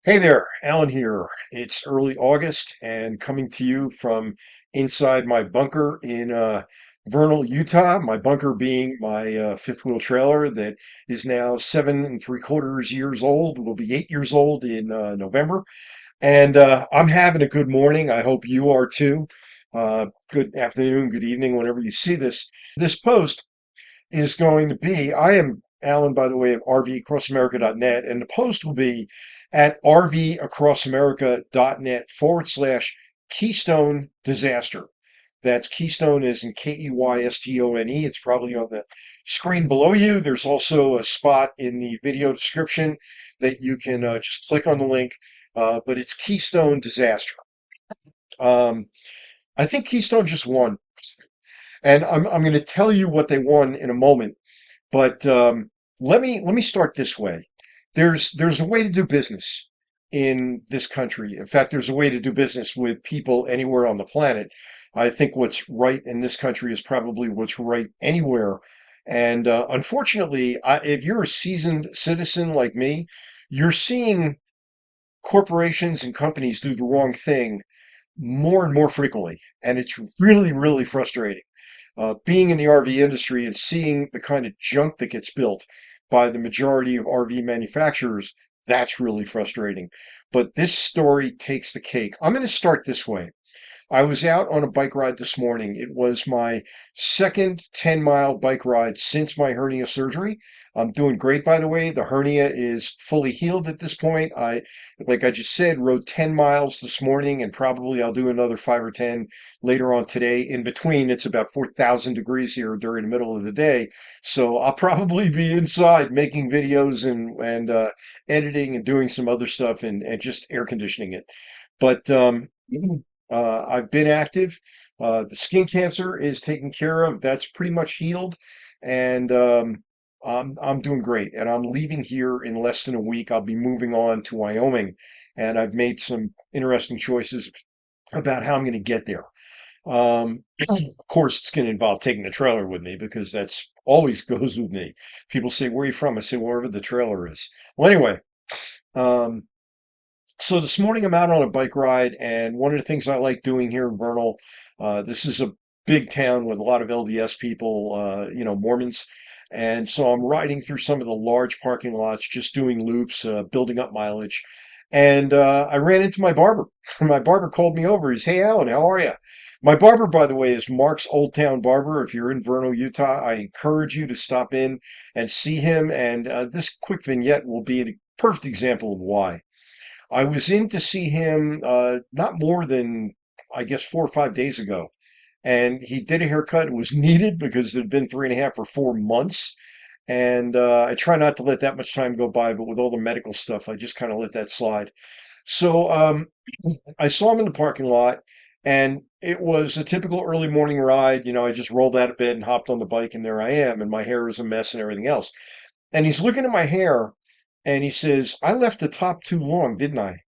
Hey there, Alan here. It's early August and coming to you from inside my bunker in Vernal, Utah. My bunker being my fifth wheel trailer that is now 7 and 3/4 years old. Will be 8 years old in November. And I'm having a good morning. I hope you are too. Good afternoon, good evening, whenever you see this. This post is going to be, I am Alan, by the way, of rvacrossamerica.net, and the post will be at rvacrossamerica.net /Keystone Disaster. That's Keystone is in Keystone. It's probably on the screen below you. There's also a spot in the video description that you can just click on the link, but it's Keystone Disaster. Um, I think Keystone just won, and I'm going to tell you what they won in a moment. But let me start this way. There's a way to do business in this country. In fact, there's a way to do business with people anywhere on the planet. I think what's right in this country is probably what's right anywhere. And unfortunately, if you're a seasoned citizen like me, you're seeing corporations and companies do the wrong thing more and more frequently, and it's really, really frustrating being in the RV industry and seeing the kind of junk that gets built by the majority of RV manufacturers. That's really frustrating. But this story takes the cake. I'm going to start this way. I was out on a bike ride this morning. It was my second 10-mile bike ride since my hernia surgery. I'm doing great, by the way. The hernia is fully healed at this point. Like I just said, rode 10 miles this morning, and probably I'll do another 5 or 10 later on today. In between, it's about 4,000 degrees here during the middle of the day. So I'll probably be inside making videos and editing and doing some other stuff and just air conditioning it. But I've been active. The skin cancer is taken care of. That's pretty much healed, and I'm doing great. And I'm leaving here in less than a week. I'll be moving on to Wyoming, and I've made some interesting choices about how I'm going to get there. Of course, it's going to involve taking the trailer with me because that's always goes with me. People say, "Where are you from?" I say, "Wherever the trailer is." Well, anyway, um, so this morning I'm out on a bike ride, and one of the things I like doing here in Vernal, this is a big town with a lot of LDS people, Mormons, and so I'm riding through some of the large parking lots, just doing loops, building up mileage, and I ran into my barber. My barber called me over. He's, "Hey, Alan, how are you?" My barber, by the way, is Mark's Old Town Barber. If you're in Vernal, Utah, I encourage you to stop in and see him, and this quick vignette will be a perfect example of why. I was in to see him not more than, I guess, 4 or 5 days ago. And he did a haircut. It was needed because it had been 3.5 or 4 months. And I try not to let that much time go by, but with all the medical stuff, I just kind of let that slide. So I saw him in the parking lot, and it was a typical early morning ride. I just rolled out of bed and hopped on the bike, and there I am. And my hair is a mess and everything else. And he's looking at my hair, and he says, "I left the top too long, didn't I?"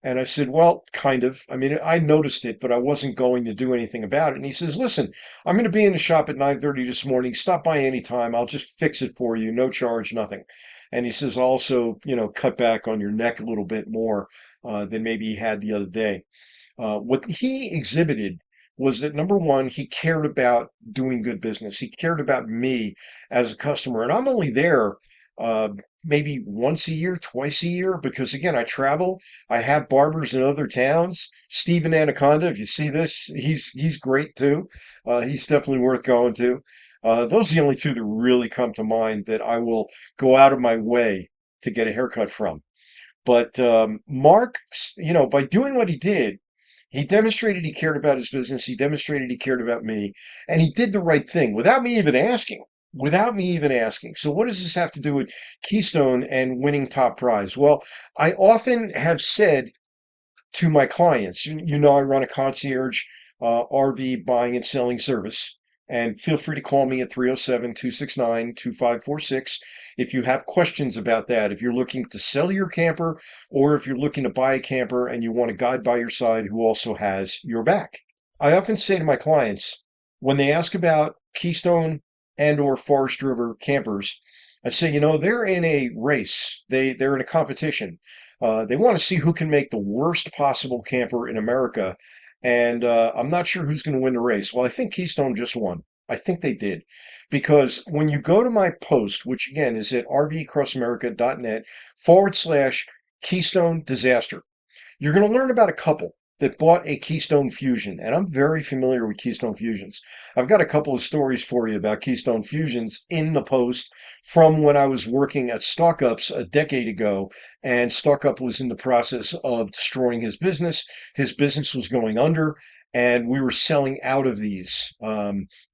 And I said, "Well, kind of. I mean, I noticed it, but I wasn't going to do anything about it." And he says, "Listen, I'm going to be in the shop at 9:30 this morning. Stop by any time. I'll just fix it for you. No charge, nothing." And he says, "Also, cut back on your neck a little bit more than maybe he had the other day." What he exhibited was that number one, he cared about doing good business. He cared about me as a customer. And I'm only there uh, maybe once a year, twice a year, because again, I travel. I have barbers in other towns. Stephen Anaconda, if you see this, he's great too. He's definitely worth going to. Those are the only two that really come to mind that I will go out of my way to get a haircut from. But Mark, by doing what he did, he demonstrated he cared about his business. He demonstrated he cared about me, and he did the right thing without me even asking. Without me even asking. So, what does this have to do with Keystone and winning top prize? Well, I often have said to my clients. I run a concierge RV buying and selling service. And feel free to call me at 307-269-2546 if you have questions about that. If you're looking to sell your camper or if you're looking to buy a camper and you want a guide by your side who also has your back. I often say to my clients when they ask about Keystone and or Forest River campers, I'd say, they're in a race. They're in a competition. They want to see who can make the worst possible camper in America, and I'm not sure who's going to win the race. Well, I think Keystone just won. I think they did, because when you go to my post, which again is at rvacrossamerica.net /Keystone Disaster, you're going to learn about a couple that bought a Keystone Fusion, and I'm very familiar with Keystone Fusions. I've got a couple of stories for you about Keystone Fusions in the post from when I was working at StockUps a decade ago, and StockUp was in the process of destroying his business. His business was going under, and we were selling out of these.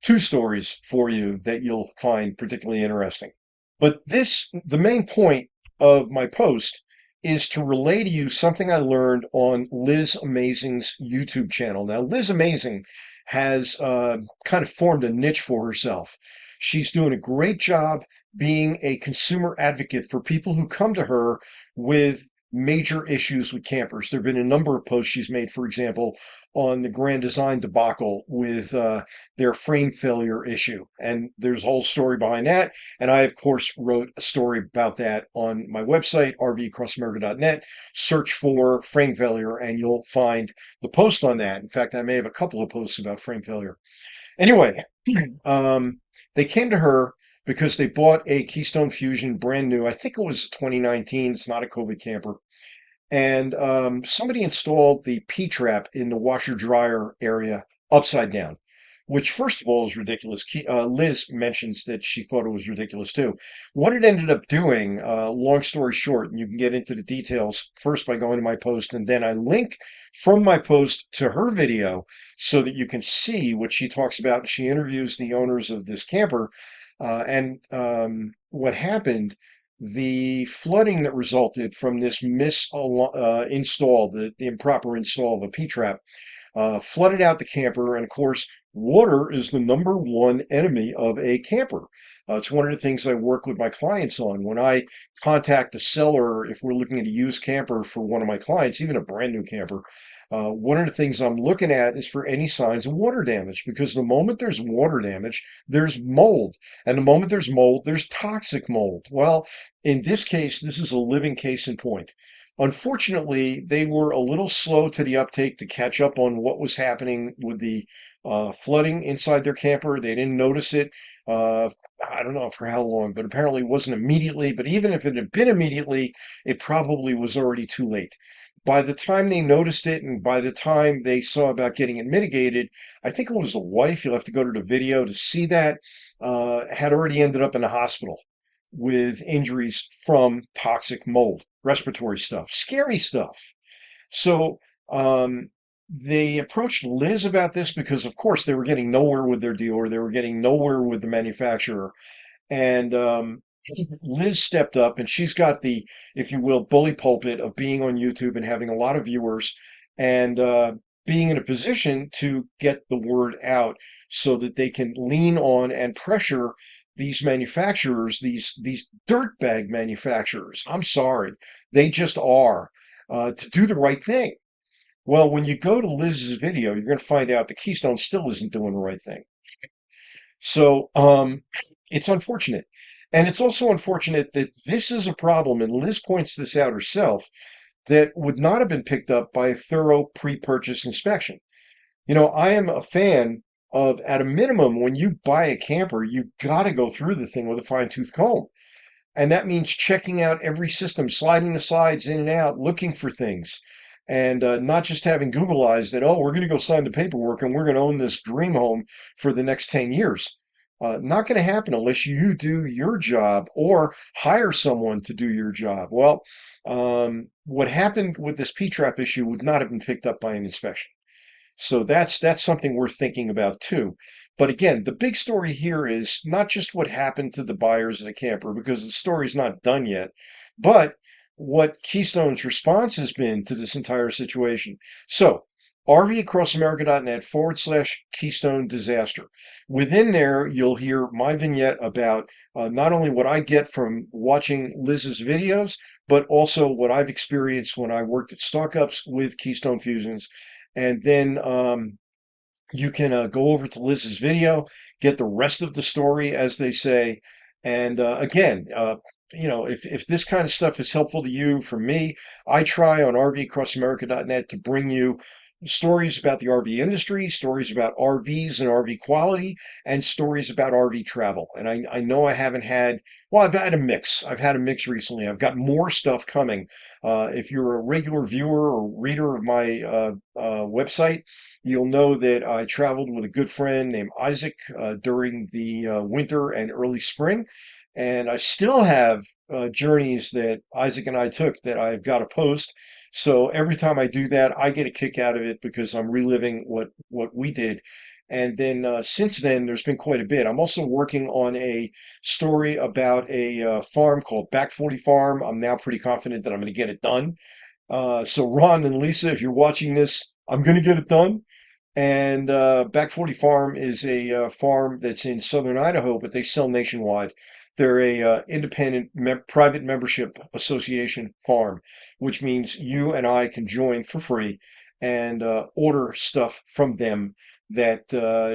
Two stories for you that you'll find particularly interesting. But the main point of my post is to relay to you something I learned on Liz Amazing's YouTube channel. Now, Liz Amazing has kind of formed a niche for herself. She's doing a great job being a consumer advocate for people who come to her with major issues with campers. There have been a number of posts she's made, for example, on the Grand Design debacle with their frame failure issue. And there's a whole story behind that. And I, of course, wrote a story about that on my website, rvcrossamerica.net. Search for frame failure, and you'll find the post on that. In fact, I may have a couple of posts about frame failure. Anyway, they came to her because they bought a Keystone Fusion brand new. I think it was 2019. It's not a COVID camper. And somebody installed the P-trap in the washer dryer area upside down, which first of all is ridiculous. Liz mentions that she thought it was ridiculous too. What it ended up doing, long story short, and you can get into the details first by going to my post, and then I link from my post to her video so that you can see what she talks about. She interviews the owners of this camper, and what happened, the flooding that resulted from this install, the improper install of a P-trap, flooded out the camper. And of course, water is the number one enemy of a camper. It's one of the things I work with my clients on. When I contact a seller, if we're looking at a used camper for one of my clients, even a brand new camper, one of the things I'm looking at is for any signs of water damage, because the moment there's water damage, there's mold. And the moment there's mold, there's toxic mold. Well, in this case, this is a living case in point. Unfortunately, they were a little slow to the uptake to catch up on what was happening with the flooding inside their camper. They didn't notice it. I don't know for how long, but apparently it wasn't immediately. But even if it had been immediately, it probably was already too late. By the time they noticed it and by the time they saw about getting it mitigated, I think it was the wife, you'll have to go to the video to see that, had already ended up in the hospital with injuries from toxic mold, respiratory stuff, scary stuff. So they approached Liz about this because, of course, they were getting nowhere with their dealer. They were getting nowhere with the manufacturer. And Liz stepped up, and she's got the, if you will, bully pulpit of being on YouTube and having a lot of viewers and being in a position to get the word out so that they can lean on and pressure these manufacturers, these dirtbag manufacturers. I'm sorry, they just are, to do the right thing. Well, when you go to Liz's video, you're going to find out that Keystone still isn't doing the right thing. So it's unfortunate. And it's also unfortunate that this is a problem, and Liz points this out herself, that would not have been picked up by a thorough pre-purchase inspection. I am a fan of, at a minimum, when you buy a camper, you got to go through the thing with a fine-tooth comb. And that means checking out every system, sliding the slides in and out, looking for things, and not just having Google eyes that, oh, we're going to go sign the paperwork and we're going to own this dream home for the next 10 years. Not going to happen unless you do your job or hire someone to do your job. Well, what happened with this P-trap issue would not have been picked up by an inspection. So that's something worth thinking about too. But again, the big story here is not just what happened to the buyers of the camper, because the story's not done yet, but what Keystone's response has been to this entire situation. So, rvacrossamerica.net /Keystone Disaster. Within there, you'll hear my vignette about not only what I get from watching Liz's videos, but also what I've experienced when I worked at StockUps with Keystone Fusions. And then you can go over to Liz's video, get the rest of the story, as they say, And again, if this kind of stuff is helpful to you, from me, I try on RVAcrossamerica.net to bring you stories about the RV industry, stories about RVs and RV quality, and stories about RV travel. And I know I haven't had, well, I've had a mix. I've had a mix recently. I've got more stuff coming. If you're a regular viewer or reader of my website, you'll know that I traveled with a good friend named Isaac during the winter and early spring. And I still have journeys that Isaac and I took that I've got to post. So every time I do that, I get a kick out of it because I'm reliving what we did. And then since then, there's been quite a bit. I'm also working on a story about a farm called Back 40 Farm. I'm now pretty confident that I'm going to get it done. So Ron and Lisa, if you're watching this, I'm going to get it done. And Back 40 Farm is a farm that's in southern Idaho, but they sell nationwide. They're a independent private membership association farm, which means you and I can join for free and order stuff from them that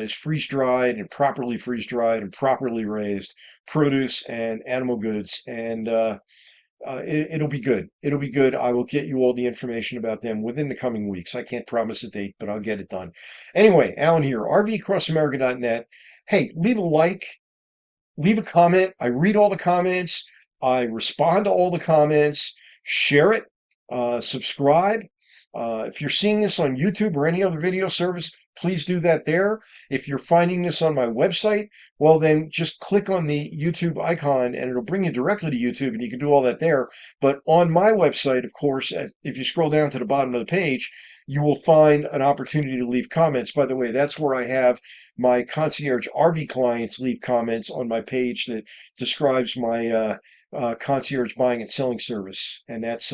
is freeze dried and properly freeze dried and properly raised produce and animal goods. And it'll be good. It'll be good. I will get you all the information about them within the coming weeks. I can't promise a date, but I'll get it done. Anyway, Alan here, RVCrossAmerica.net. Hey, leave a like, leave a comment. I read all the comments. I respond to all the comments. Share it. Subscribe. If you're seeing this on YouTube or any other video service, please do that there. If you're finding this on my website, well, then just click on the YouTube icon and it'll bring you directly to YouTube and you can do all that there. But on my website, of course, if you scroll down to the bottom of the page, you will find an opportunity to leave comments. By the way, that's where I have my concierge RV clients leave comments on my page that describes my concierge buying and selling service. And that's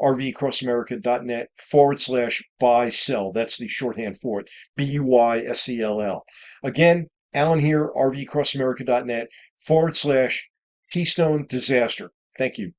rvcrossamerica.net/buy sell. That's the shorthand for it. BUYSELL. Again, Alan here, rvcrossamerica.net/Keystone Disaster. Thank you.